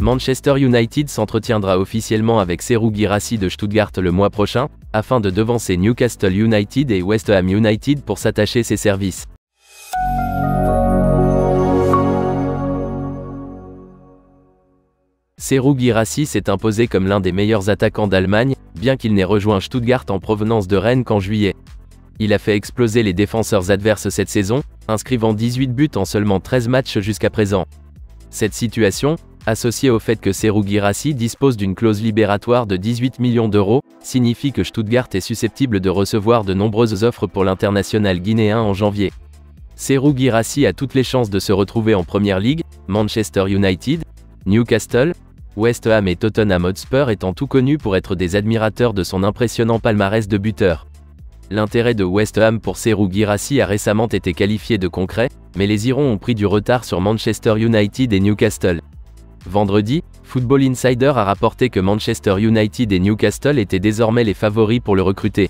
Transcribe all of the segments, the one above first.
Manchester United s'entretiendra officiellement avec Serhou Guirassy de Stuttgart le mois prochain, afin de devancer Newcastle United et West Ham United pour s'attacher ses services. Serhou Guirassy s'est imposé comme l'un des meilleurs attaquants d'Allemagne, bien qu'il n'ait rejoint Stuttgart en provenance de Rennes qu'en juillet. Il a fait exploser les défenseurs adverses cette saison, inscrivant 18 buts en seulement 13 matchs jusqu'à présent. Cette situation, associée au fait que Serhou Guirassy dispose d'une clause libératoire de 18 millions d'euros, signifie que Stuttgart est susceptible de recevoir de nombreuses offres pour l'international guinéen en janvier. Serhou Guirassy a toutes les chances de se retrouver en Première Ligue, Manchester United, Newcastle, West Ham et Tottenham Hotspur étant tout connus pour être des admirateurs de son impressionnant palmarès de buteur. L'intérêt de West Ham pour Serhou Guirassy a récemment été qualifié de concret, mais les Irons ont pris du retard sur Manchester United et Newcastle. Vendredi, Football Insider a rapporté que Manchester United et Newcastle étaient désormais les favoris pour le recruter.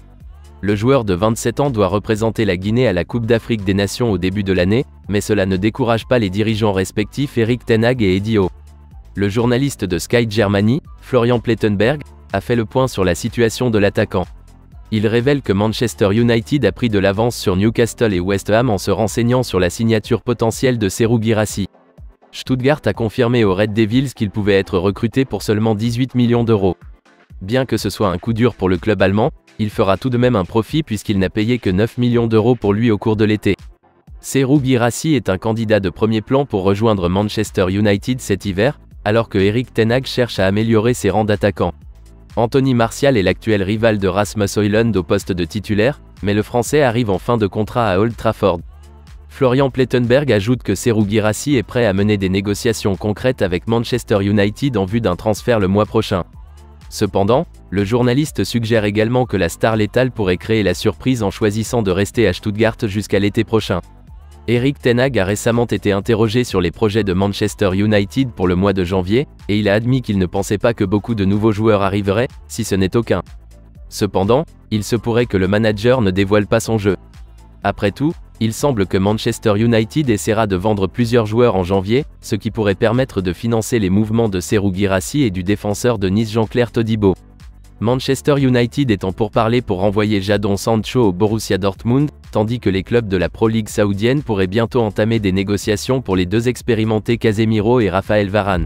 Le joueur de 27 ans doit représenter la Guinée à la Coupe d'Afrique des Nations au début de l'année, mais cela ne décourage pas les dirigeants respectifs Erik ten Hag et Eddie Howe. Le journaliste de Sky Germany, Florian Plettenberg, a fait le point sur la situation de l'attaquant. Il révèle que Manchester United a pris de l'avance sur Newcastle et West Ham en se renseignant sur la signature potentielle de Serhou Guirassy. Stuttgart a confirmé aux Red Devils qu'il pouvait être recruté pour seulement 18 millions d'euros. Bien que ce soit un coup dur pour le club allemand, il fera tout de même un profit puisqu'il n'a payé que 9 millions d'euros pour lui au cours de l'été. Serhou Guirassy est un candidat de premier plan pour rejoindre Manchester United cet hiver, alors que Erik ten Hag cherche à améliorer ses rangs d'attaquants. Anthony Martial est l'actuel rival de Rasmus Højlund au poste de titulaire, mais le Français arrive en fin de contrat à Old Trafford. Florian Plettenberg ajoute que Serhou Guirassy est prêt à mener des négociations concrètes avec Manchester United en vue d'un transfert le mois prochain. Cependant, le journaliste suggère également que la star létale pourrait créer la surprise en choisissant de rester à Stuttgart jusqu'à l'été prochain. Erik ten Hag a récemment été interrogé sur les projets de Manchester United pour le mois de janvier, et il a admis qu'il ne pensait pas que beaucoup de nouveaux joueurs arriveraient, si ce n'est aucun. Cependant, il se pourrait que le manager ne dévoile pas son jeu. Après tout, il semble que Manchester United essaiera de vendre plusieurs joueurs en janvier, ce qui pourrait permettre de financer les mouvements de Serhou Guirassy et du défenseur de Nice Jean-Claire Todibo. Manchester United est en pourparlers pour renvoyer Jadon Sancho au Borussia Dortmund, tandis que les clubs de la Pro League saoudienne pourraient bientôt entamer des négociations pour les deux expérimentés Casemiro et Raphaël Varane.